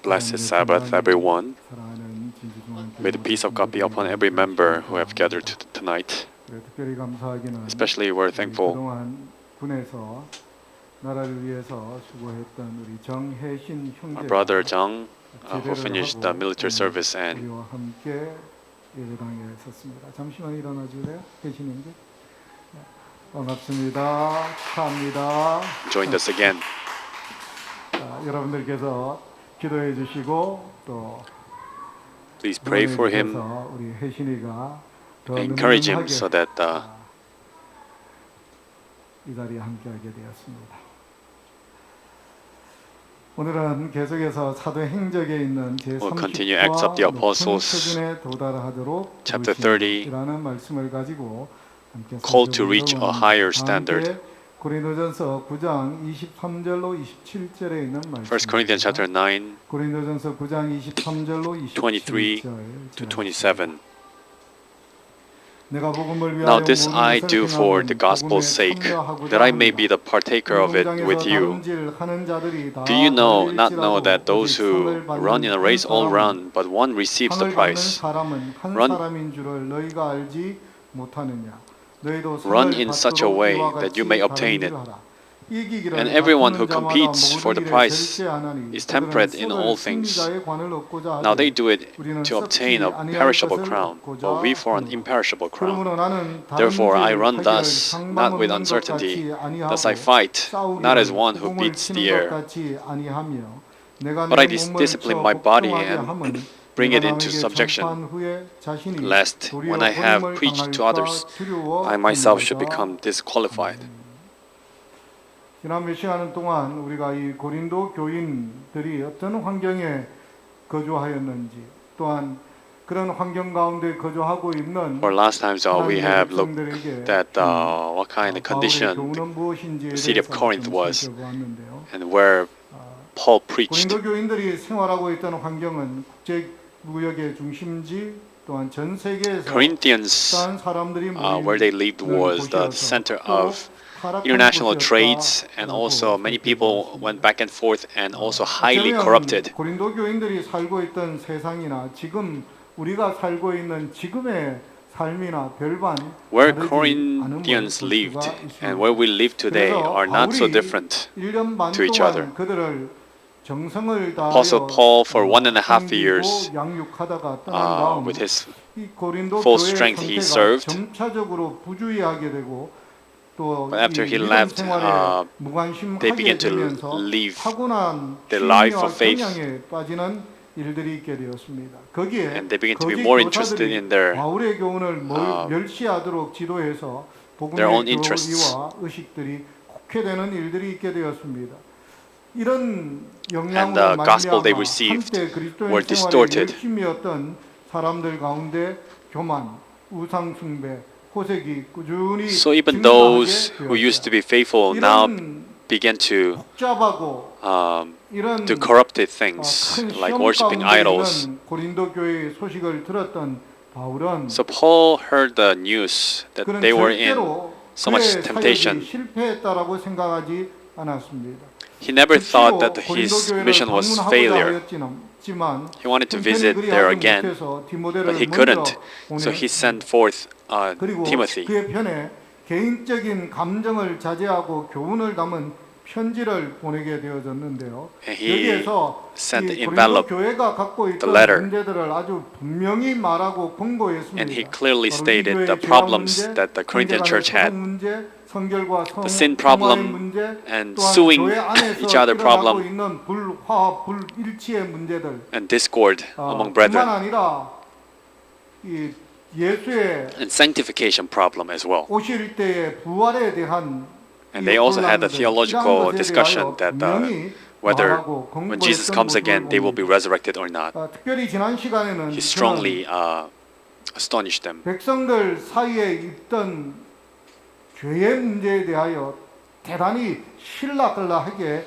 Blessed Sabbath, everyone. May the peace of God be upon every member who have gathered tonight. Especially we're thankful our brother Jung, who finished the military service and 잠시만 일어나 줄래요? 혜신님들. 반갑습니다. 축하합니다. joined us again. 여러분들께서 기도해 주시고 또 Please pray for him, 우리 혜신이가 더 encourage him 능력하게 so that 이 자리에 함께하게 되었습니다. 오늘은 계속해서 사도행적에 있는 we'll continue Acts of the Apostles, chapter 30, call to reach a higher standard. 고린도전서 9장 23절로 27절에 있는 말씀. 1 Corinthians chapter 9, 고린도전서 9장 23절로 23 to 27. Now Now this I do for the gospel's sake, that I may be the partaker of it with you. Do you not know that those who run in a race all run, but one receives the prize? Run in such a way that you may obtain it. And everyone who competes for the prize is temperate in all things. Now they do it to obtain a perishable crown, but we for an imperishable crown. Therefore I run thus, not with uncertainty. Thus I fight, not as one who beats the air, but I discipline my body and bring it into subjection, lest when I have preached to others, I myself should become disqualified. 지난 몇 시간 동안 우리가 이 고린도 교인들이 어떤 환경에 거주하였는지 또한 그런 환경 가운데 거주하고 있는 For last times we have looked at what kind of condition the city of Corinth was and where Paul preached. 고린도 교인들이 생활하고 있던 환경은 국제 무역의 중심지 또한 전 세계에서 Corinthians, where they lived was the center of international trades, and also many people went back and forth and also highly corrupted. 고린도 교인들이 살고 있던 세상이나 지금 우리가 살고 있는 지금의 삶이나 별반 Where Corinthians lived and where we live today are not so different to each other. 그들을 정성을 Apostle 다하여 Paul for 1.5 섬기고 years 양육하다가 떠난 다음 with his 이 고린도 full 교회 strength he 상태가 served. 점차적으로 부주의하게 되고 또 But after he 믿음 left, 생활에 they 무관심하게 began to 되면서 leave 타고난 their life 취미와 of faith. 경향에 빠지는 일들이 있게 되었습니다. 거기에 And they began to be 거짓 more interested 교사들이 in their 바울의 교훈을 멸시하도록 지도해서 their own 복음의 interests. 교리와 의식들이 곡해되는 일들이 있게 되었습니다. 이런 And 영향으로 the gospel they 말미암아 received 한때 그리스도인 were 생활에 distorted. 열심이었던 사람들 가운데 교만, 우상 숭배, 호색이 꾸준히 So even 증가하게 those who 되었어요. used to be faithful now 이런 began to 복잡하고 이런 do corrupted things 큰 like 시험 worshiping 가운데 idols. 있는 고린도 교회의 소식을 들었던 바울은 So Paul heard the news that 그는 they were in 절대로 so much 그의 temptation. 사역이 실패했다라고 생각하지 않았습니다. He never thought that 수시로 his 고린도 mission 교회를 was 방문하고자 failure. 하였지만 He wanted to 형편이 visit 그리 there 하지 again, 못해서 디모데를 but he 먼저 couldn't. So 보내- he sent forth 그리고 Timothy. 그의 편에 개인적인 감정을 자제하고 교훈을 담은 편지를 보내게 되어졌는데요. And he 여기에서 sent 이 고린도 envelope, 교회가 갖고 있던 the letter. 문제들을 아주 분명히 말하고 권고했습니다. And he clearly 바로 이 stated 교회의 the 죄악 problems 문제, that the Corinthian 형제 간의 church had. 소송 문제, 성결과 The sin 성화의 problem 문제, and 또한 suing 교회 안에서 each other 일어나고 problem 있는 불화합, 불일치의 문제들 and discord among 뿐만 brethren 아니라 이 예수의 and sanctification problem as well. 오실 때의 부활에 대한 And they also had a 혼란들, theological 이러한 것에 discussion 대하여 that 분명히 whether 말하고 when Jesus 권고했던 comes 모습을 again they will be 봅니다. resurrected or not. 특별히 지난 시간에는 He 저는 strongly astonished them. 백성들 사이에 있던 죄의 문제에 대하여 대단히 신라끌라하게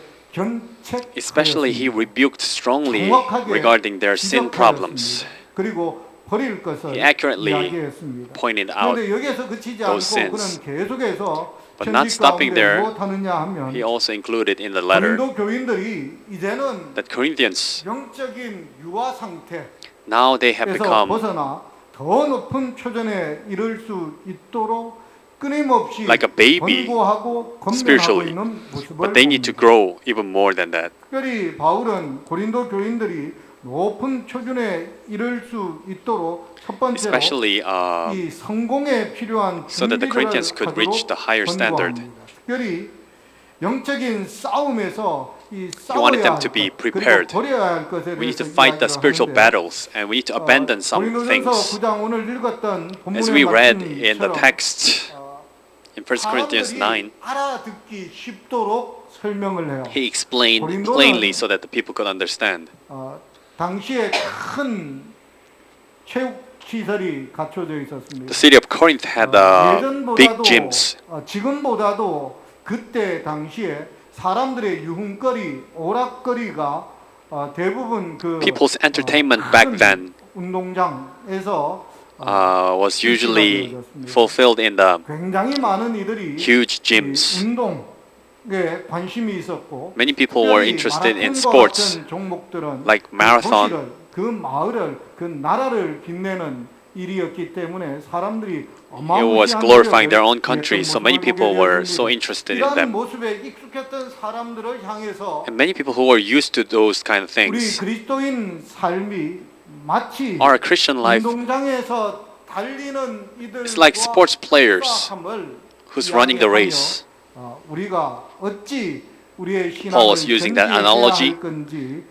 Especially he 견책하였습니다. rebuked strongly 정확하게 regarding their sin problems. 지적하였습니다. 그리고 버릴 것을 He accurately 이야기했습니다. pointed out 그런데 여기에서 그치지 those 않고 sins. 그는 계속해서 But not 편지 stopping 가운데 there, 무엇하느냐 하면 he also included in the letter 고린도 교인들이 이제는 that Corinthians 영적인 유아 상태에서 now they have become 벗어나 더 높은 표준에 이를 수 있도록 끊임없이 like a baby 권고하고 권면하고 spiritually, 있는 모습을 but they need to 봅니다. grow even more than that. 특별히 바울은 고린도 교인들이 높은 표준에 이를 수 있도록 첫 번째로 Especially 이 성공에 필요한 so that the Corinthians 준비를 could reach the higher 하도록 standard. 권고합니다. 특별히 영적인 싸움에서 이 wanted 싸워야 them 할 to be 것, prepared. 그리고 버려야 할 것에 We need to 대해서 fight the 이야기를 spiritual 하는데, battles and we need to abandon some 고린도전서 things. 9장 오늘 읽었던 As 본문의 we read in the 말씀처럼 text in 1 Corinthians 9, 사람들이 알아듣기 쉽도록 설명을 해요. he explained 고린도는 plainly so that the people could understand. 당시에 큰 체육 시설이 갖춰져 있었습니다. The city of Corinth had big gyms. 지금보다도 그때 당시에 사람들의 유흥거리, 오락거리가 대부분 그 People's entertainment back 큰 then 운동장에서 was usually fulfilled in the 굉장히 많은 이들이 huge 이 gyms. 운동에 관심이 있었고 Many people were 특별히 interested in 마라톤과 sports 같은 종목들은 like 그 marathon. 도시를, 그 마을을, 그 나라를 빛내는 일이었기 때문에 사람들이 It was glorifying their own country, so many people were so interested in 이런 them. 모습에 익숙했던 사람들을 향해서 And many people who were used to those kind of 우리 things 그리스도인 삶이 마치 our Christian life 운동장에서 달리는 이들 is like sports players who's running the race. 우리가 어찌 우리의 Paul 신앙을 was using that 견지해야 analogy 할 건지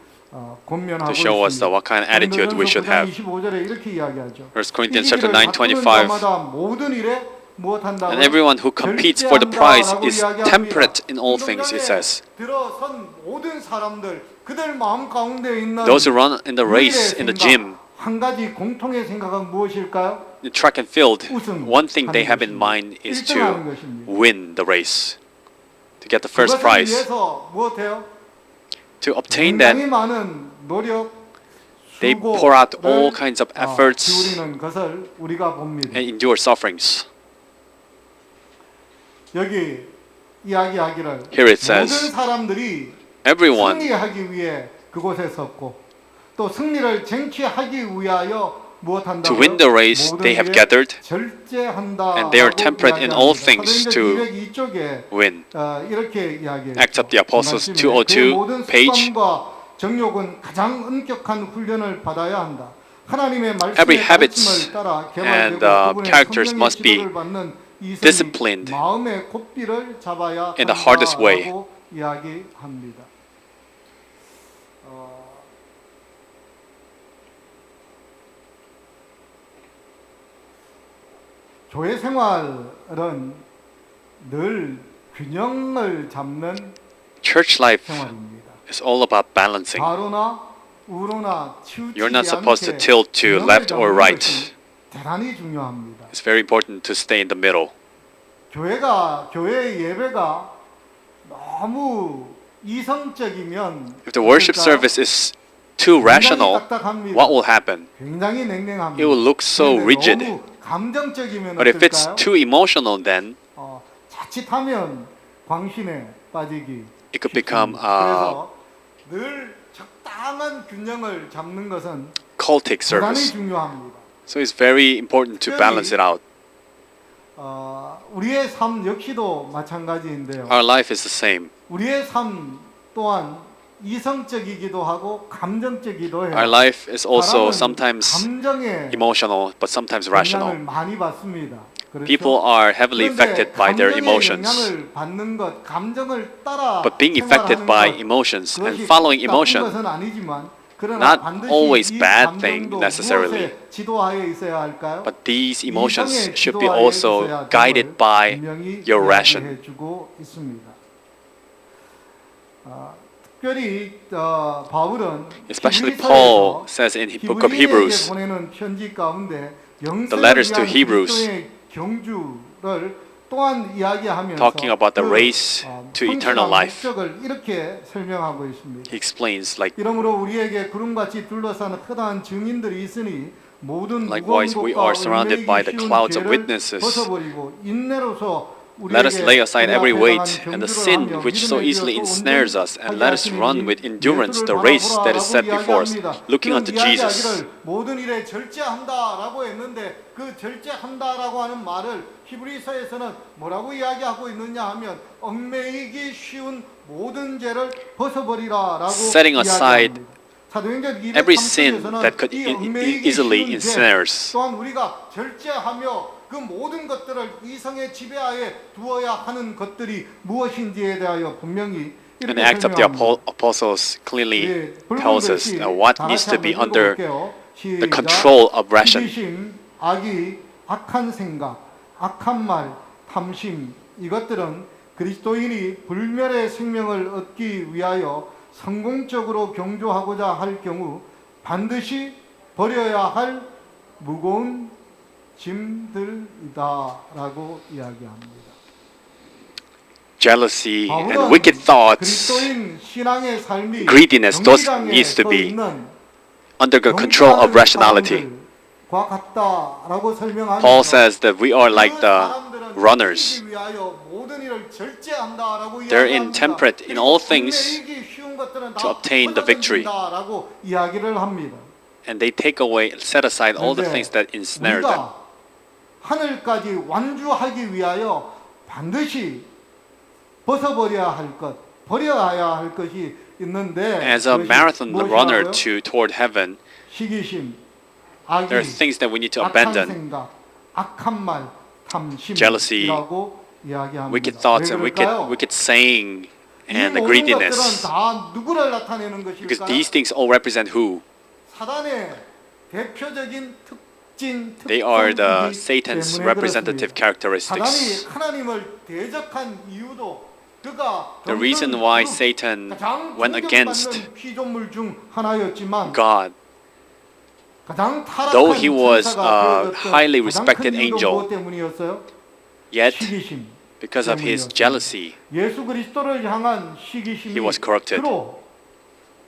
권면하고 to show us 있습니다. what kind of attitude we should have. 25절에 이렇게 이야기하죠. 1 Corinthians chapter 9:25. 모든 일에 무엇한다고? And everyone who competes for the prize is temperate in all things, it says. 들어선 모든 사람들 그들 마음 가운데 있는 Those who run in the race in the gym, 한 가지 공통의 생각은 무엇일까요? in track and field, 우승 one thing they 하는 have in 것입니다. mind is 1등하는 to 것입니다. win the race, to get the first 그것을 prize, 위해서 무엇해요? to obtain 굉장히 that. 많은 노력, They pour out all 수고를 kinds of efforts 기울이는 것을 우리가 봅니다. and endure sufferings. 여기 이야기하기를 Here it 모든 says, 사람들이 everyone 승리하기 위해 그곳에 섰고 또 승리를 쟁취하기 위하여 무엇한다고요? to win the race they have gathered 절제한다. and they are temperate in all things to 202쪽에 win. 이렇게 이야기해요. Acts of the Apostles 202 page. 정욕은 가장 엄격한 훈련을 받아야 한다. 하나님의 Every 말씀의 habits 가르침을 따라 and 개발되고 그분의 characters 성령의 must be 지도를 받는 이성이 disciplined 마음의 고삐를 잡아야 in the hardest way. 한다라고 이야기합니다. 교회 생활은 늘 균형을 잡는 Church life 생활입니다. is all about balancing. 좌로나 우로나 치우치지 You're not supposed to 않게 tilt to 균형을 left or 잡는 right. 것이 대단히 중요합니다. It's very important to stay in the middle. 교회 예배가 너무 이성적이면 If the worship 어떨까요? service is too rational, 딱딱합니다. what will happen? 굉장히 냉랭합니다. It will look so 그런데 rigid. 너무 감정적이면 But if it's 어떨까요? too emotional, then 자칫하면 광신에 빠지기 it could become 그래서 늘 적당한 균형을 잡는 것은 cultic 대단히 service. 중요합니다. So it's very important to balance it out. 우리의 삶 역시도 마찬가지인데요. Our life is the same. 우리의 삶 또한 이성적이기도 하고 감정적이기도 해요. Our life is also 사람은 sometimes 감정에 emotional, but sometimes 영향을 rational. 많이 받습니다. 그렇죠? People are heavily 그런데 affected by their 감정의 emotions. 영향을 받는 것, 감정을 따라 But being affected 생활하는 by 것, emotions and 그것이 following 나쁜 emotion, 것은 아니지만 그러나 not 반드시 always 이 bad thing 감정도 necessarily. 무엇에 지도하에 있어야 할까요? but these emotions 이성의 should be 지도하에 also 있어야 guided 됨을 by 분명히 your ration. 이야기해주고 있습니다. 특별히 바울은 Especially 히브리서에서 Paul says in the book of 히브리에게 Hebrews, 보내는 편지 가운데 the letters to 영생을 위한 Hebrews, 그리스도의 경주를 또한 이야기하면서 talking about the race to eternal life. 목적을 이렇게 설명하고 있습니다. he explains like 이러므로 우리에게 구름같이 둘러싼 허다한 증인들이 있으니 모든 Likewise, we 무거운 are 것과 surrounded by the 얽매이기 쉬운 clouds of 죄를 witnesses. 벗어버리고 인내로서 let us lay aside every weight 우리에게 and the 경주를 sin 하며 which so 믿음의 easily 길을 ensnares us, and let us 온전히 run with 하시는 endurance the 예수를 race that is set 바라보라라고 before us, 이야기합니다. looking unto 그런 Jesus. 이야기하기를 모든 일에 절제한다라고 했는데 그 절제한다라고 하는 말을 히브리서에서는 뭐라고 이야기하고 있느냐 하면 얽매이기 쉬운 모든 죄를 벗어버리라라고 Setting aside 이야기합니다. 사도행전 every sin 203쪽에서는 that could 이 얽매이기 easily 쉬운 죄 ensnares. 또한 우리가 절제하며 그 모든 것들을 이성의 지배하에 두어야 하는 것들이 무엇인지에 대하여 분명히 And 이렇게 the Acts of the 설명합니다. Apostles clearly 예, tells us 불문듯이 what 다 needs 같이 to be 한번 under 읽어볼게요. the 시작. control of ration. 시기심, 악의, 악한 생각, 악한 말, 탐심 이것들은 그리스도인이 불멸의 생명을 얻기 위하여 성공적으로 경주하고자 할 경우 반드시 버려야 할 무거운 짐들이다라고 이야기합니다. Jealousy and 바울은 wicked thoughts, 그리스도인 신앙의 삶이 greediness, those 정의당에 needs to 서 be 있는 under the control of rationality. 과 같다라고 설명하면서 Paul says that we are like 그 the 사람들은 runners. 지키기 위하여 모든 일을 절제한다라고 They're 이야기합니다. intemperate in all things 얽매이기 쉬운 것들은 to 다 obtain the victory. 벗어던진다라고 이야기를 합니다. And they take away, set aside all the 그런데 things that ensnare them. 우리가 하늘까지 완주하기 위하여 반드시 벗어버려야 할 것, 버려야 할 것이 있는데 As a 그것이 marathon runner 무엇이라고요? toward heaven, 시기심, there are 악의, things that we need to 악한 abandon. 생각, 악한 말, Jealousy, 탐심이라고 이야기합니다. Wicked thoughts and 왜 그럴까요? wicked saying and 이 the 모든 greediness. 것들은 다 누구를 나타내는 Because 것일까요? these things all represent who? 사단의 대표적인 특징, They are the 특성이기 Satan's 때문에 representative 그렇습니다. characteristics. 사단이 하나님을 대적한 이유도 그가 The reason why 정말 Satan 가장 went against 존경받는 피조물 중 하나였지만 God, 가장 타락한 though he was 천사가 a 되어졌던 highly 가장 respected 큰 이유도 angel, 무엇 때문이었어요? yet 시기심 because of his 때문이었어요. jealousy, 예수 그리스도를 향한 시기심이 he was corrupted. 그로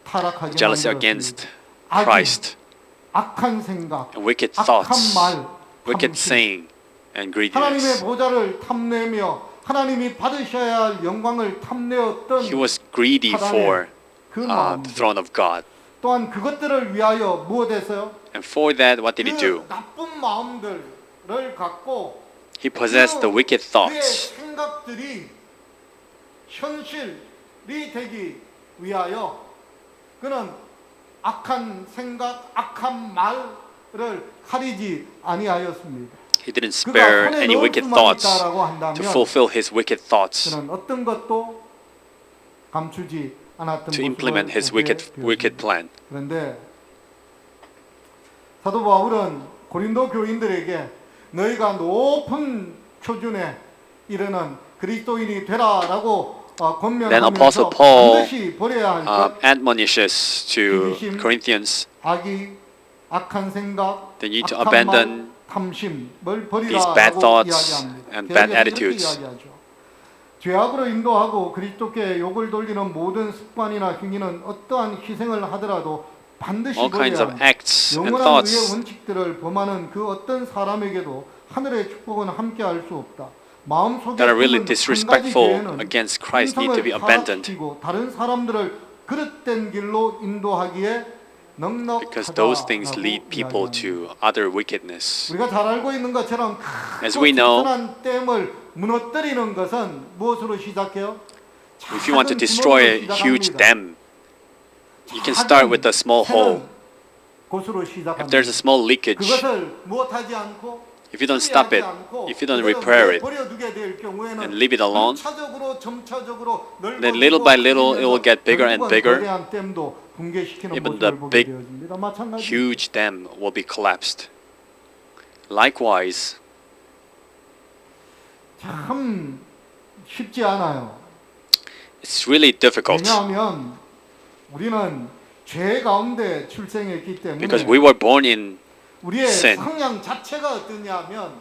타락하게 jealousy 만들었습니다. against 악의, Christ, 악한 생각, and wicked 악한 thoughts, 말, wicked 탐심. saying, and 하나님의 greediness. 보좌를 탐내며 하나님이 받으셔야 할 영광을 탐내었던 He was greedy for 그 the 마음 throne of God. 또한 그것들을 위하여 무엇했어요? And for that, what did he do? 그 나쁜 마음들을 갖고 He possessed the wicked 그의 thoughts. 생각들이 현실이 되기 위하여 그는 악한 생각, 악한 말을 가리지 아니하였습니다. He didn't 그가 spare 손에 any 넣을 wicked 수만 thoughts 있다라고 to 한다면 fulfill his wicked thoughts, 그는 어떤 것도 감추지 않았던 to implement his 모습을 보게 wicked 되었습니다. plan. 그런데 사도 바울은 고린도 교인들에게 너희가 높은 표준에 이르는 그리스도인이 되라라고 Then Apostle 권면하면서 Paul 반드시 버려야 할 것, admonishes to Corinthians 악이, 악한 생각, that you need to 악한 abandon 말, 탐심을 these bad 버리라라고 thoughts 이야기합니다. and bad 계속해서 그렇게 attitudes. 이야기하죠. 죄악으로 인도하고 그리스도께 욕을 돌리는 모든 습관이나 행위는 어떠한 희생을 하더라도 반드시 All kinds 버려야 of 합니다. acts and 영원한 의의 thoughts 원칙들을 범하는 그 어떤 사람에게도 하늘의 축복은 함께할 수 없다. 마음속에 that are really 품은 한 가지 disrespectful 죄는 against Christ need to be 인성을 abandoned, 타락시키고 다른 사람들을 그릇된 길로 인도하기에 because those things 넉넉하다라고 lead people 이야기합니다. to other wickedness. 우리가 잘 알고 있는 것처럼 As 크고 we know, 튼튼한 댐을 무너뜨리는 것은 무엇으로 시작해요? if you want to 작은 destroy a 구멍으로 huge 시작합니다. dam, you can start with a small hole. 곳으로 If 시작합니다. there's a small leakage, 그것을 무엇하지 않고 if you don't stop it, if you don't repair it, 버려두게 될 경우에는 and leave it alone, 점차적으로 then little by little it will get bigger and bigger. 거대한 댐도 붕괴시키는 Even 모습을 the 보게 big, 되어집니다. 마찬가지. huge dam will be collapsed. Likewise, 참 쉽지 않아요. it's really difficult 왜냐하면 우리는 죄 가운데 출생했기 때문에 because we were born in 우리의 sin. 성향 자체가 어떠냐면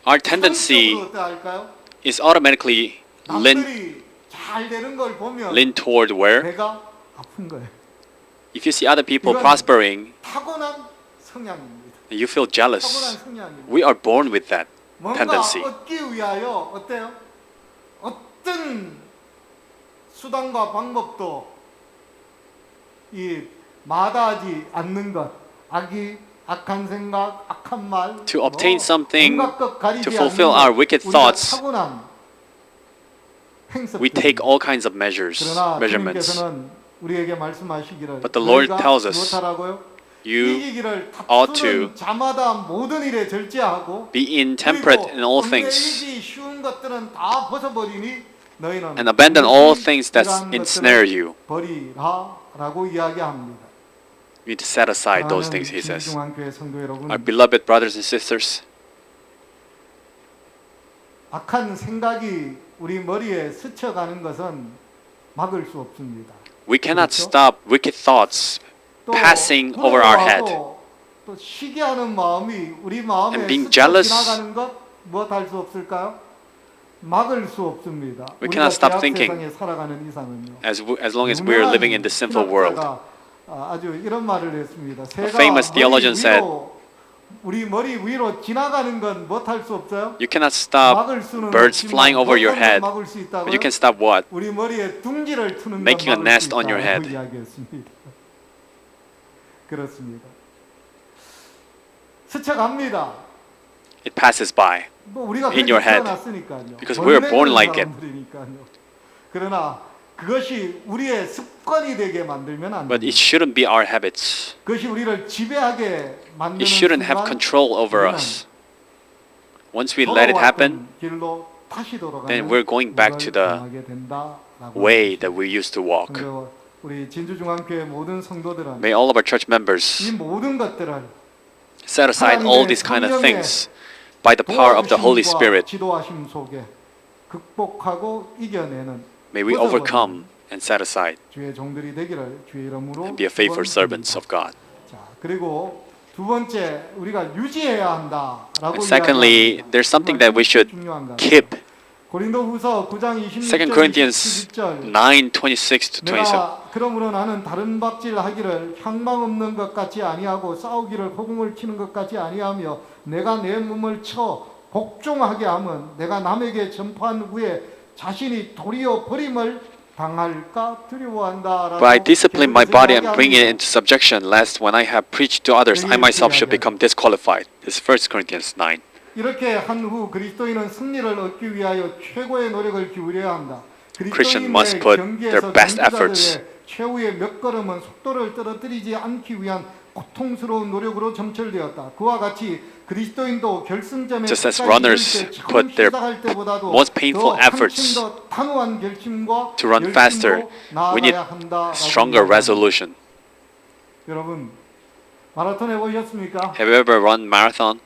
our tendency 어떠할까요? is automatically 남들이 잘 되는 걸 보면 lean toward where? 배가 아픈 거예요. If you see other people 이건 prospering, 타고난 성향입니다. you feel 타고난 jealous. 성향입니다. We are born with that 뭔가 tendency. 얻기 위하여 어때요? 어떤 수단과 방법도 이 마다하지 않는 것, 악한 생각, 악한 말, To obtain something, 온갖 것 가리지 to fulfill 않는 our 것, wicked 우리가 thoughts, 타고난 행습들. we take all kinds of measurements. 주님께서는 우리에게 말씀하시기를 But the Lord 너희가 tells us, 무엇하라고요? You 이기기를 ought 다투는 자마다 모든 일에 절제하고 be intemperate in all 그리고 things 얽매이기 쉬운 것들은 다 벗어버리니 너희는 and abandon all things that 이러한 ensnare 것들을 you. 버리라라고 이야기합니다. You need to set aside those things, he says. 중앙교회 성도 여러분, Our beloved brothers and sisters, 악한 생각이 우리 머리에 스쳐가는 것은 막을 수 없습니다. we cannot 그렇죠? stop wicked thoughts 또 passing over our head. 부러워하고 또 시기하는 마음이 우리 마음에 And being 스쳐 jealous, 지나가는 것 무엇 할 수 없을까요? 막을 수 없습니다. We 우리가 cannot stop 죄악 thinking. 세상에 살아가는 이상은요. as long as we are living in this sinful world. 아주 이런 말을 했습니다. 새가 famous theologian 머리 said, 위로, 우리 머리 위로 지나가는 건 못 할 수 없어요. You cannot stop 막을 수는 birds 없지만 flying over your 어떤 건 head, 막을 수 but 있다고요? you can stop what? 우리 머리에 둥지를 트는 Making a 건 막을 nest 수 on your 있다고 head. 이야기했습니다. 그렇습니다. 스쳐갑니다. It passes by. 뭐 우리가 in 그렇게 your head. 태어났으니까요. Because we are born like it. 사람들이니까요. 그러나 그것이 우리의 습관이 되게 만들면 안 But 돼요. it shouldn't be our habits. 그것이 우리를 지배하게 만드는 It shouldn't have 순간 control over us. Once we let it happen, 길로 다시 돌아가는 then we're going back to the 당하게 된다라고 way 하십니다. that we used to walk. 그리고 우리 진주중앙교회 모든 성도들은 May all of our church 이 members 모든 것들을 set aside all these kind of things by the power of the Holy 도와주심과 Spirit. 지도하심 속에 극복하고 이겨내는 May we overcome and set aside 주의 종들이 되기를 주의 이름으로 and be a faithful servants of God. 자, 그리고 두 번째 우리가 유지해야 한다라고 And secondly, there's something that we should keep. 고린도후서 9장 2 26절 Corinthians 9:26 to 27. 내가 그러므로 나는 다른 박질하기를 향망 없는 것 같이 아니하고 싸우기를 호궁을 치는 것 같이 아니하며 내가 내 몸을 쳐 복종하게 하면 내가 남에게 전파한 후에 자신이 도리어 버림을 당할까 두려워한다라고 But I discipline my body and bring it 이야기합니다. into subjection, lest when I have preached to others, I myself should become disqualified. This is 1 Corinthians 9. 이렇게 한 후 그리스도인은 승리를 얻기 위하여 최고의 노력을 기울여야 한다. Christians must put their best efforts. 최후의 몇 걸음은 속도를 떨어뜨리지 않기 위한 고통스러운 노력으로 점철되었다. 그와 같이 그리스도인도 결승점에 Just as runners put their most painful efforts to run faster, we need stronger resolution. 여러분 마라톤 해보셨습니까? Have you ever run marathon?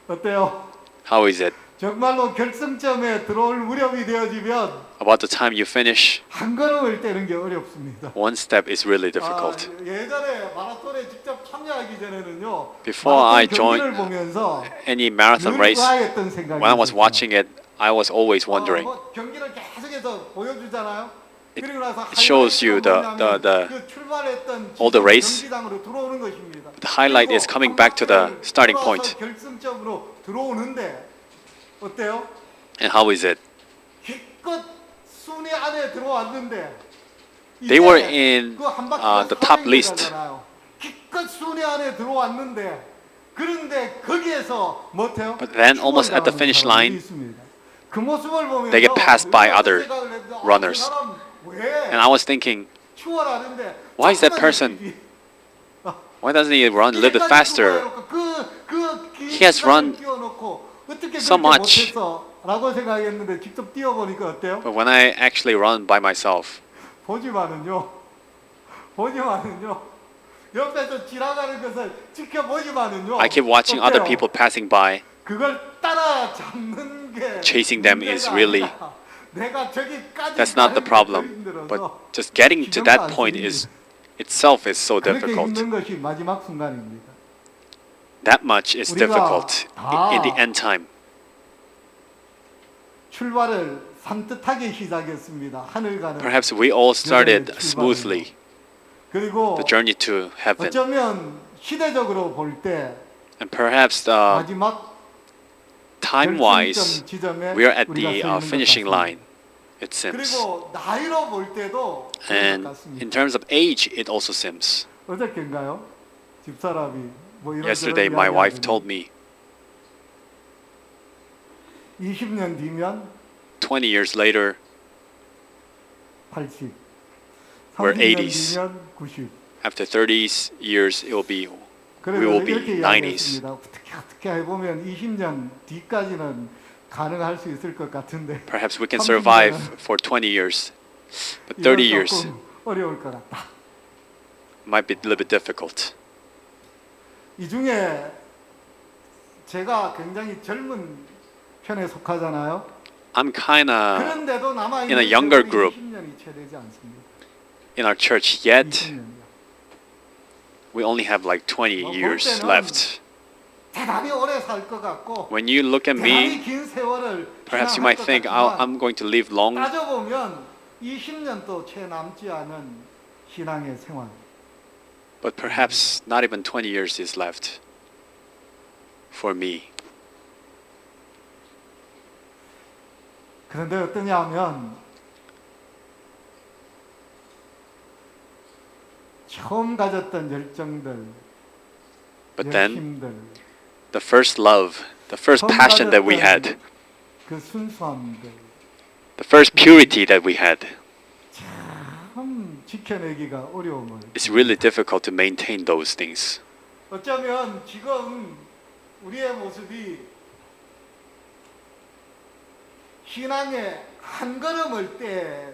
어때요? How is it? 정말로 결승점에 들어올 무렵이 되어지면 About the time you finish, 한 걸음을 떼는 게 어렵습니다. one step is really difficult. 예전에 마라톤에 직접 참여하기 전에는요. Before I 마라톤 joined 경기를 보면서 any marathon 늘 race, 의아했던 생각이 when I was 있었어요. watching it, I was always wondering. 경기를 계속해서 보여주잖아요. 그리고 나서 It shows you 그 출발했던 all the race. 경기장으로 들어오는 것입니다. The highlight is coming back to the starting point. 결승점으로 들어오는데 어때요? And how is it? 기껏 순위 안에 들어왔는데 They were in 그한 바퀴가 the top 400m list. 잖아요. 기껏 순위 안에 들어왔는데 그런데 거기에서 못해요? But then almost at the finish line, 그 모습을 보면서 they get passed by other runners. 그 사람 왜 And I was thinking, 추월하는데 why is that person? Why doesn't he run a little bit faster? He has run so much. 라고 생각했는데 직접 뛰어보니까 어때요? But when I actually run by myself, 보지만은요 옆에서 지나가는 것을 지켜보지만은요 I keep watching other 어때요? people passing by. 그걸 따라잡는 게 Chasing them is 문제가 really- 아니라 내가 저기까지 That's not the 가는 게 problem. 힘들어서 But just getting to that point is itself is so 그렇게 difficult. 힘든 것이 마지막 순간입니다. That much is 우리가 difficult in the 다 end time. 출발을 산뜻하게 시작했습니다. 하늘 가는 Perhaps we all started smoothly 그리고 the journey to heaven. 어쩌면 시대적으로 볼 때 And perhaps 마지막 time-wise, 결승점 지점에 we are at 우리가 the 서 있는 것 finishing 같습니다. line, it seems. 그리고 나이로 볼 때도 그런 것 And 같습니다. in terms of age, it also seems. 어저께인가요? 집사람이 뭐 이런 Yesterday, my wife told me 20년 뒤면 20 years later, 80, We're 30년 80s. 뒤면 90. after 30 years, it will be 그래서 we will be 이렇게 90s. 이야기했습니다. 어떻게 해보면 20년 뒤까지는 가능할 수 있을 것 같은데 Perhaps we can 30 survive 년은 for 20 years, but 이건 30 years 조금 어려울 것 같다. might be a little bit difficult. 이 중에 제가 굉장히 젊은 편에 속하잖아요. I'm kind of 그런데도 남아 in 있는 a younger 세월이 group. 20년이 채 되지 않습니다. in our church, yet 20년이요. we only have like 20 볼 years 때는 left. 대단히 오래 살 것 같고 When you look at 대단히 me, 긴 세월을 perhaps you 지나갈 might 것 think 같지만 I'm going to live long, 따져보면 20년도 채 남지 않은 신앙의 생활. but perhaps not even 20 years is left for me. 그런데 어떠냐 하면 처음 가졌던 열정들, But then, 열심들, the first love, the first passion that we had, 그 순수함들 the first purity that we had, 참 지켜내기가 어려움을. it's really difficult to maintain those things. 어쩌면 지금 우리의 모습이 신앙의 한 걸음을 떼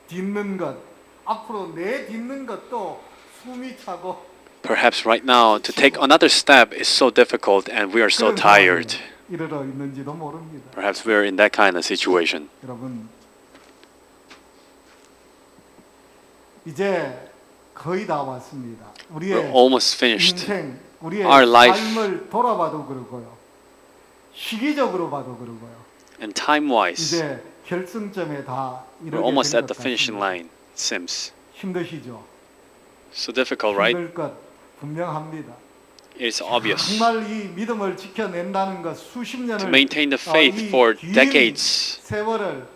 딛는 것, 앞으로 내딛는 것도 숨이 차고 Perhaps right now, to take another step is so difficult and we are so 그런 상황에 tired. 이르러 있는지도 모릅니다. Perhaps we're in that kind of situation. 여러분, 이제 거의 다 왔습니다. 우리의 We're almost finished. 인생, 우리의 Our life. 삶을 돌아봐도 그러고요. 시기적으로 봐도 그러고요. And time-wise, 이제 결승점에 다 we're 이르게 almost 된 at 것 the finishing 같습니다. line, it seems. 힘드시죠? So difficult, right? 힘들 것 분명합니다. It's obvious. 정말 이 믿음을 지켜낸다는 것 수십 년을 To maintain the faith 이 for 긴 decades, 세월을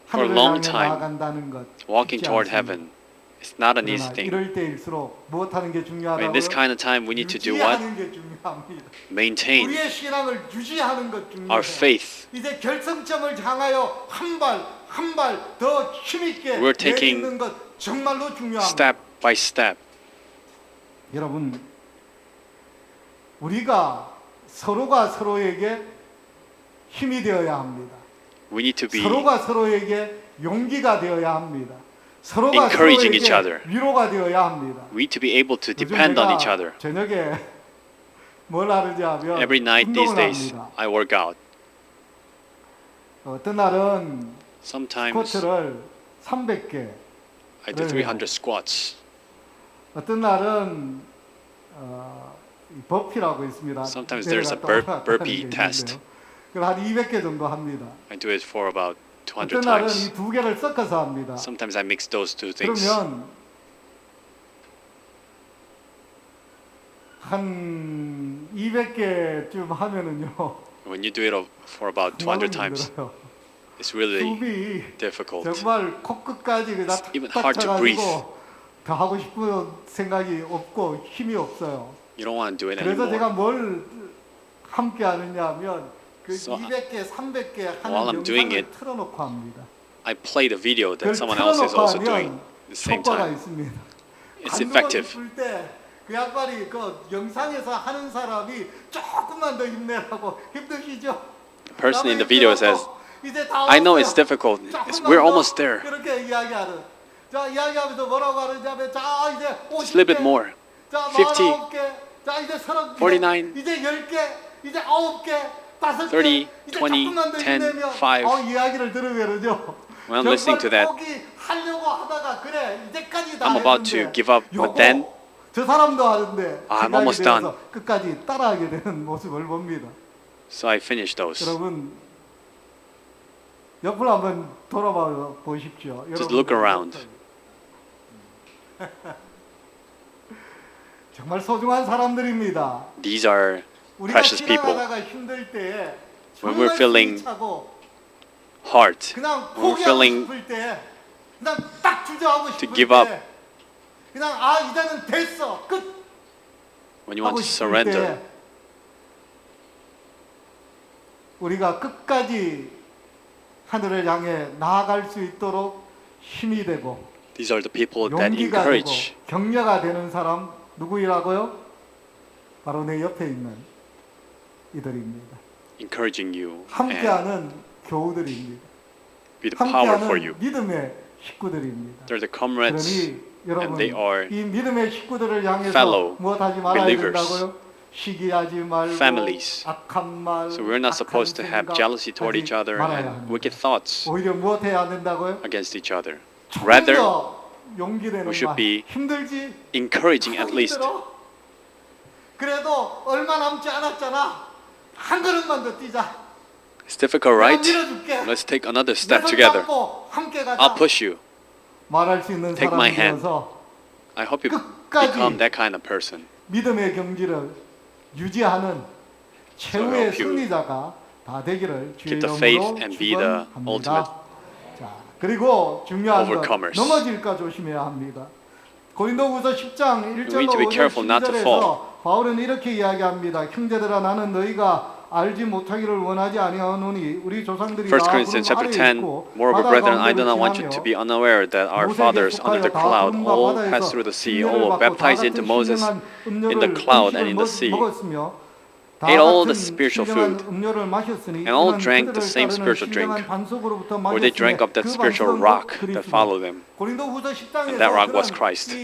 for a 하늘을 long 향해 time, 나아간다는 것 walking 쉽지 toward 않습니다. heaven, it's not an easy 그러나 thing. 이럴 때일수록 무엇하는 게 But 중요하다고요? in this kind of time, we need to do what? 유지하는 게 중요합니다. Maintain 우리의 신앙을 유지하는 것 중요해요. our faith. 이제 결승점을 향하여 한 발 한 발 더 힘있게 We're taking 내딛는 것 정말로 중요합니다. step by step. 여러분, 우리가 서로가 서로에게 힘이 되어야 합니다. We need to be 서로가 서로에게 용기가 되어야 합니다. 서로가 encouraging each 서로에게 other. 위로가 되어야 합니다. we need to be able to 요즘 depend on 제가 each other. 저녁에 뭘 하는지 하면 Every night these 운동을 days, 합니다. I work out. 어떤 날은 Sometimes 스쿼트를 300개, I do 300 squats. 어떤 날은 이 버피라고 있습니다. Sometimes there's a 내려갔다 burpee 올라갔다 하는 게 test. 있는데요. 그걸 한 200개 정도 합니다. I do it for about 200 어떤 날은 times. 이 두 개를 섞어서 합니다. Sometimes I mix those two things. 그러면 한 200개쯤 하면은요. When you do it for about 200 times, 힘들어요. it's really 숨이 difficult. 정말 코끝까지 그냥 It's even 탁탁 hard to breathe. 차가지고 더 하고 싶은 생각이 없고 힘이 없어요. You don't want to do it 그래서 제가 anymore. 뭘 함께 하느냐 하면 그 So, 200개, 300개 while 하는 I'm doing 영상을 it, 틀어놓고 합니다. I play the video 그걸 that someone else is 틀어놓고 also doing 하면 at the same 효과가 time. 있습니다. It's effective. 그 양반이 그 영상에서 하는 사람이 조금만 더 힘내라고 힘드시죠? The person in the video says, I know it's difficult. We're almost there. 그렇게 이야기하는. 자, 이야기하면서 뭐라고 하느냐면 자, 이제 50개. Just a little bit more. 자, 50, 49개. 자, 이제 30개. 49, 이제 10개. 이제 9개. 5개. 30, 이제 20, 조금만 더 10, 힘내면 5. 이야기를 들으면요. When I'm listening to that, 하려고 하다가 그래 이제까지 다 I'm about to 했는데 give up, but then 저 사람도 하는데 I'm 생각이 almost 들어서 done. 끝까지 따라하게 되는 모습을 봅니다. so I finish those. 여러분 옆으로 한번 돌아봐 보십시오. Just look around. 정말 소중한 사람들입니다. These are 우리가 precious people. 지나가다가 힘들 때에 When we're 정말 feeling 숨이 차고 hard, 그냥 when we're 포기하고 feeling 싶을 때 그냥 딱 주저하고 싶을 give 때 up. 그냥 아 이제는 됐어 끝 when you want 하고 to 싶을 surrender, 때 우리가 끝까지 하늘을 향해 나아갈 수 있도록 힘이 되고 these are the people that 용기가 되고 encourage. 격려가 되는 사람 누구이라고요? 바로 내 옆에 있는 이들입니다. encouraging you and 함께하는 교우들입니다. be the power for 함께하는 you. 믿음의 식구들입니다. They're the comrades 그러니 여러분 they are 이 믿음의 식구들을 향해서 fellow 무엇하지 말아야 believers, 된다고요? 시기하지 말고 families. 악한 말, So we're not supposed to have jealousy toward each other and wicked thoughts 오히려 무엇해야 된다고요? against each other. 조금 Rather, 더 용기 내는 we should 말. be 힘들지? encouraging at least. 힘들어? 그래도 얼마 남지 않았잖아. 한 걸음만 더 뛰자. It's difficult, 내가 right? 밀어줄게. Let's take another 내 step 손 together. 잡고 함께 가자. I'll push you. 말할 수 있는 Take my 사람이 hand. 되어서 I hope you 끝까지 become that kind of person. 믿음의 경지를 유지하는 최후의 help you 승리자가 다 되기를 주의 keep the 이름으로 faith and be the ultimate 축원합니다. 자, 그리고 중요한 건 overcomers. 넘어질까 조심해야 합니다. 고린도후서 10장 We 1절로 need to be 5절 careful not to 10절에서 바울은 이렇게 이야기합니다. 형제들아 나는 너희가 알지 못하기를 원하지 아니하노니 우리 조상들이 1 다 Corinthians 구름 chapter 아래에 10. 있고 Moreover, 바다 brethren, I do 가운데를 not want you to be 지나며 unaware that our 모세에게 fathers under the 속하여 다 cloud 구름과 all 바다에서 passed through the sea, 흉내를 all 받고 baptized 다 into 같은 Moses 신령한 in the 음료를 cloud and in the 음식을 sea, 먹었으며 다 ate all 같은 the spiritual 신령한 food, 음료를 마셨으니 and all 이는 drank the 그들을 same 따르는 spiritual drink, 신령한 반석으로부터 where they drank 마셨으며 of that 그 spiritual 반석은 rock 곧 that 그리스도라. followed them. 고린도후서 10장에서 And that rock was Christ.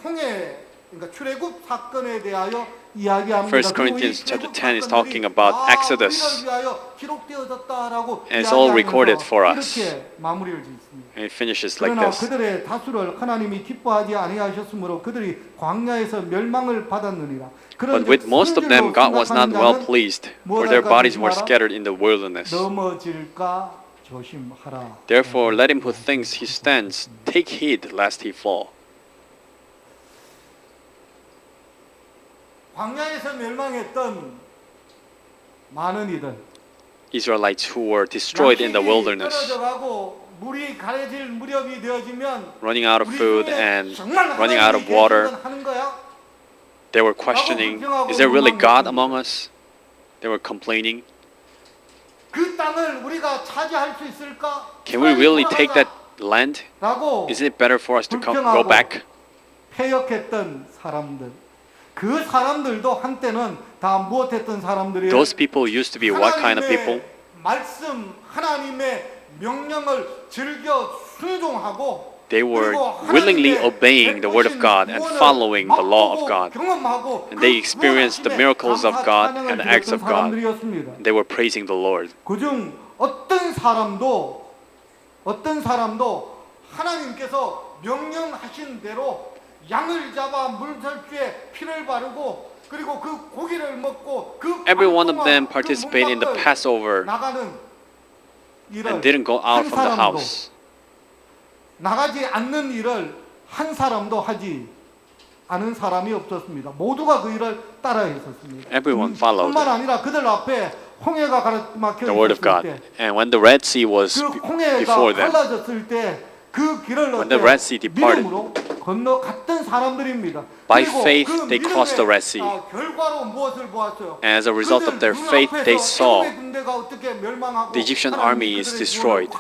홍해 그러니까 출애굽 사건에 대하여 이야기합니다. 1 Corinthians chapter 10 is talking about Exodus. 우리를 위하여 기록되어졌다라고 And it's all recorded for us. 이렇게 마무리를 짓습니다. And it finishes like 그러나 this. 그들의 다수를 하나님이 기뻐하지 아니하셨으므로 그들이 광야에서 멸망을 받았느니라. But with most of them, God was not well pleased, for their bodies were scattered in the wilderness. 넘어질까 조심하라. Therefore, let him who thinks he stands take heed lest he fall. 광야에서 멸망했던 많은 이들 Israelites who were destroyed in the wilderness, 떨어져가고 물이 가려질 무렵이 되어지면 running out of 우리 food 중에 and 정말 running out of 하나님이 water. 계신 건 하는 거야? They were questioning, is there really God among us? They were complaining. 그 땅을 우리가 차지할 수 있을까? Can we really take that land? 라고 Isn't it better for us to go back? 패역했던 사람들, 그 사람들도 한때는 다 무엇했던 사람들이에요? Those people used to be what kind of people? 말씀, 하나님의 명령을 즐겨 순종하고 They were willingly obeying the word of God and following the law of God. And they experienced the miracles of God and the acts of God. And they were praising the Lord. 그중 어떤 사람도 하나님께서 명령하신 대로 양을 잡아 물설주에 피를 바르고 그리고 그 고기를 먹고 그 Every one of them participated in the Passover 나가는 일을 and didn't go out from the house. 나가지 않는 일을 한 사람도 하지 않은 사람이 없었습니다. 모두가 그 일을 따라했었습니다. Everyone followed 뿐만 아니라 그들 앞에 홍해가 가로막혀 the word of 있었을 God. 때, And when the Red Sea was 그 홍해가 before them, 갈라졌을 때 그 길을 when the Red Sea departed, 믿음으로 건너갔던 사람들입니다. by 그리고 faith 그 they crossed the 믿음의, Red Sea. 결과로 무엇을 보았어요? And as a result of their faith, they saw the Egyptian army is destroyed.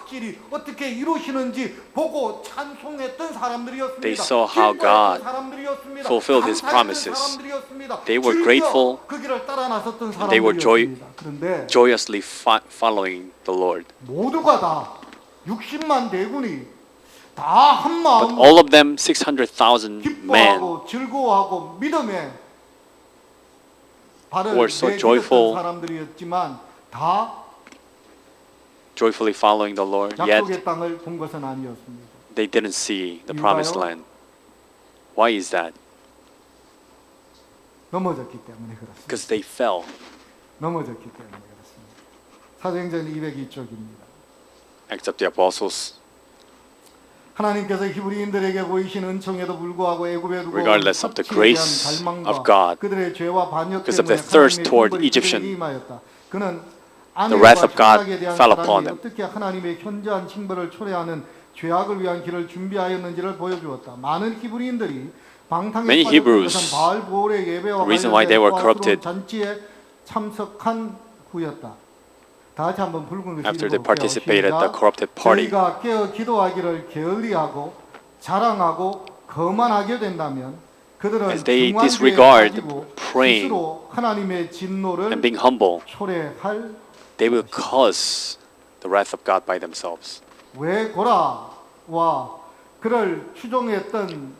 어떻게 이루시는지 보고 찬송했던 사람들이었습니다. They saw how God fulfilled His promises. They were grateful. 그 길을 따라 나섰던 They were 사람들이었습니다. 그런데 joyously following the Lord. 모두가 다 60만 대군이 다 한 But 마음 all of them, 600,000 men, 기뻐하고 즐거워하고 믿음에 발을 were so 내딛었던 joyful. 사람들이었지만 다 joyfully following the Lord, yet 약속의 땅을 본 것은 아니었습니다. they didn't see the 이유가요? promised land. Why is that? 넘어졌기 때문에 그렇습니다. Because they fell. 넘어졌기 때문에 그렇습니다. 사도행전 202쪽입니다. Acts of the Apostles. 하나님께서 히브리인들에게 보이신 은총에도 불구하고 애굽에 두고 Regardless of the grace of God, 그들의 죄와 반역 because of 때문에 their thirst 하나님의 toward 공벌이 Egyptian, 그들에게 임하였다. 그는 the wrath of God 아내와 대한 fell 사랑이 upon them. 어떻게 하나님의 현저한 징벌을 초래하는 죄악을 위한 길을 준비하였는지를 보여주었다. 많은 히브리인들이 방탕에 Many 빠졌던 Hebrews, 것은 바알 보올의 예배와 the reason why they were corrupted 잔치에 참석한 후였다. 다 같이 한번 붉은 글씨 After they 읽어볼게요. participated at the 시작. corrupted party. 저희가 깨어 기도하기를 게을리하고 자랑하고 거만하게 된다면 그들은 As they 중환죄에 disregard 빠지고 praying 스스로 하나님의 진노를 And being humble, 초래할 they will cause the wrath of God by themselves. 왜 고라와 그를 추종했던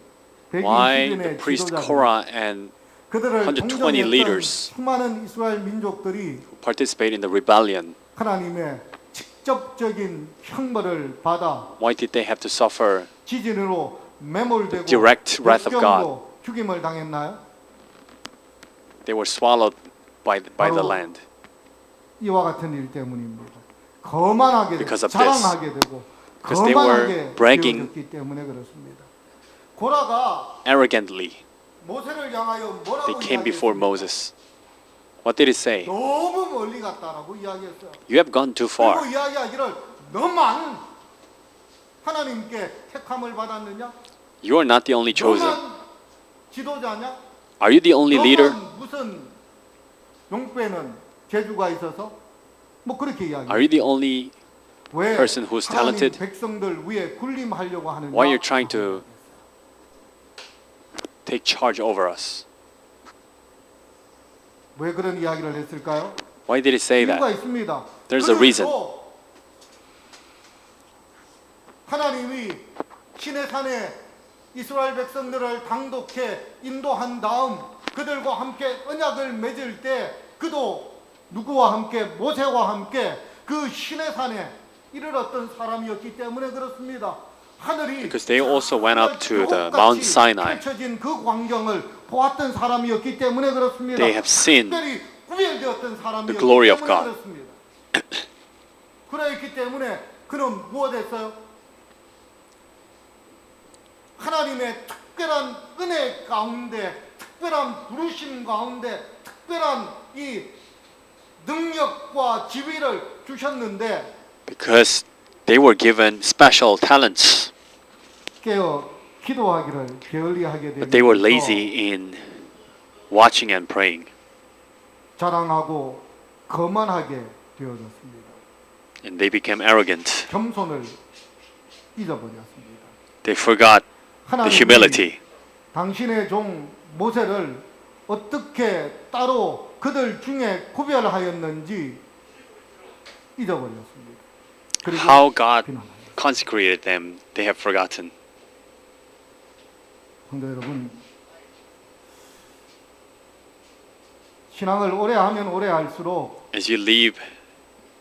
백인 Why the 시즌의 priest 지도자들 Korah and 그들을 120 동정했던 leaders 수많은 이스라엘 민족들이 who participated in the rebellion, 하나님의 직접적인 형벌을 받아 why did they have to suffer 지진으로 매몰되고 direct wrath of 역경으로 죽임을 당했나요? they were swallowed by the 바로 land? 이와 같은 일 때문입니다. 거만하게 되고 Because of 자랑하게 되고 Because they were 거만하게 bragging. 되었기 때문에 그렇습니다. 고라가 Arrogantly, 모세를 향하여 뭐라고 they came before 이야기했습니까? Moses. What did it say? 너무 멀리 갔다라고 이야기했어요. You have gone too 그리고 far. 이야기하기를 너만 하나님께 택함을 받았느냐? You are not the only chosen. 너만 지도자냐? Are you the only leader? 너만 무슨 용빼는 재주가 있어서 뭐 그렇게 Are 이야기해요. you the only 왜 person who's 하나님 talented? 백성들 위에 군림하려고 하느냐? Why you're trying to take charge over us? 왜 그런 이야기를 했을까요? Why did it say 이유가 that? 있습니다. There's a reason. 그들도 하나님이 신의 산에 이스라엘 백성들을 당독해 인도한 다음 그들과 함께 언약을 맺을 때 그도 누구와 함께 모세와 함께 그 신의 산에 이르렀던 사람이었기 때문에 그렇습니다. 하늘이 Because they also went up to the Mount Sinai. 펼쳐진 그 광경을 보았던 사람이었기 때문에 그렇습니다. They have seen 특별히 구별되었던 사람이었기 the glory of 때문에 God. 그렇습니다. 그렇기 때문에 그는 무엇했어요? 하나님의 특별한 은혜 가운데, 특별한 부르심 가운데, 특별한 이 능력과 지위를 주셨는데 because they were given special talents, 깨어 기도하기를 게을리하게 but they were 되면서 lazy in watching and praying. 자랑하고 거만하게 되어졌습니다. And they became arrogant. 겸손을 잊어버렸습니다. They forgot the 하나님이 humility. 당신의 종 모세를 어떻게 따로 그들 중에 구별하였는지 잊어버렸습니다. 그리고 How God 비난합니다. consecrated them, they have forgotten. 성도 여러분, 신앙을 오래 하면 오래 할수록 As you live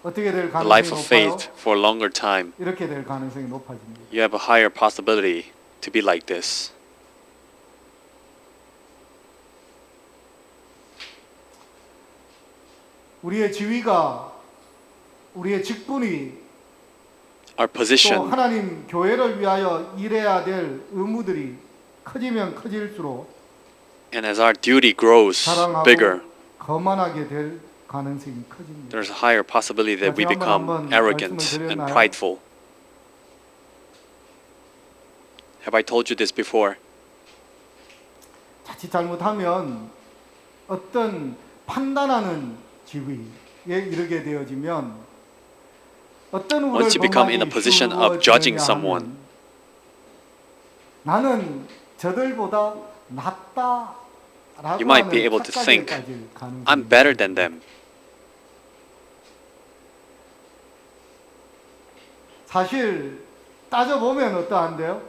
어떻게 될 the life 가능성이 of 높아요? faith for a longer time, 이렇게 될 가능성이 높아집니다. you have a higher possibility to be like this. 우리의 지위가, 우리의 직분이 Our 또 position 하나님 교회를 위하여 일해야 될 의무들이 커지면 커질수록 and as our duty grows 자랑하고 bigger, 거만하게 될 가능성이 커집니다. there's a higher possibility that we 지난번에 become 한번 arrogant 말씀을 and 드렸나요? prideful. Have I told you this before? 자칫 잘못하면 어떤 판단하는 지위에 이르게 되어지면 어떤 우를 Once you become in a position of judging someone, 나는 저들보다 낫다라고 you might be able to think, I'm better than them. 사실 따져보면 어떠한데요?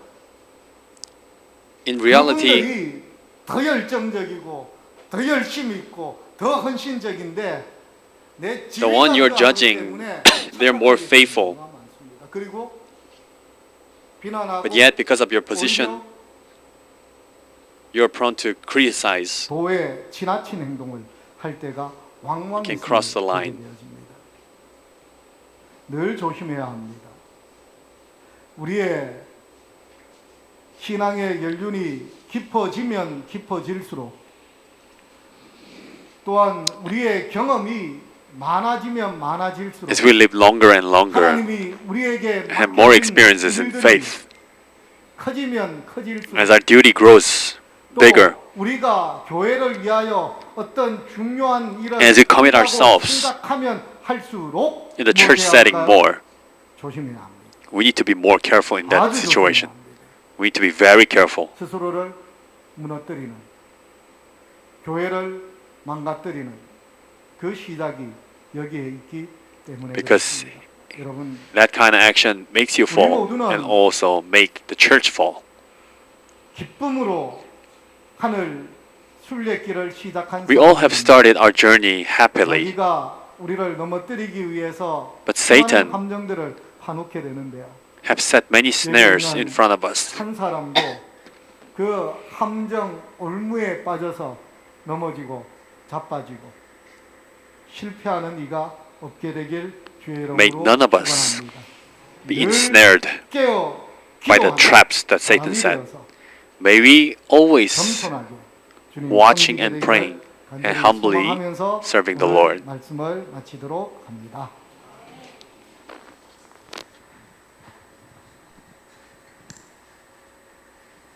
In reality, 그분들이 더 열정적이고 더 열심히 있고 더 헌신적인데 내 the one you're 지위가 judging, 때문에 they're more faithful. 많습니다. 그리고 비난하고 But yet, because of your position, 오히려 you're prone to criticize. 도에 지나친 행동을 할 때가 왕왕 can cross the line. 되어집니다. 늘 조심해야 합니다. 우리의 신앙의 연륜이 깊어지면 깊어질수록 또한 우리의 경험이 많아지면 많아질수록 As we live longer and longer, 하나님이 우리에게 have more 맡겨진 experiences in 일들이 faith, 커지면 커질수록 as our duty grows 또 bigger, 우리가 교회를 위하여 어떤 중요한 일을 as we commit 한다고 ourselves 생각하면 할수록 in the church 무엇해야 setting 할까요? more, 조심해야 합니다. we need to be more careful in that 아주 situation. 조심해야 합니다. We need to be very careful. 스스로를 무너뜨리는 교회를 망가뜨리는 그 시작이 여기에 있기 때문에 Because 그렇습니다. 여러분 that kind of action makes you fall and also make the church fall. 기쁨으로 하늘 순례길을 시작한 We all have started our journey happily, 자기가 우리를 넘어뜨리기 위해서 but Satan 수많은 함정들을 파놓게 되는데요. have set many snares in front of us. 한 사람도 그 함정 올무에 빠져서 넘어지고 자빠지고 실패하는 이가 없게 되길 주의 이름으로 May none of us 축원합니다. be 늘 ensnared 깨어 by the 기도하며 traps that Satan set. 마음이 되어서 May we always 겸손하게 주님 watching 섬기게 and 되기를 praying 간절히 and humbly 소망하면서 serving the 오늘 Lord. 말씀을 마치도록 합니다.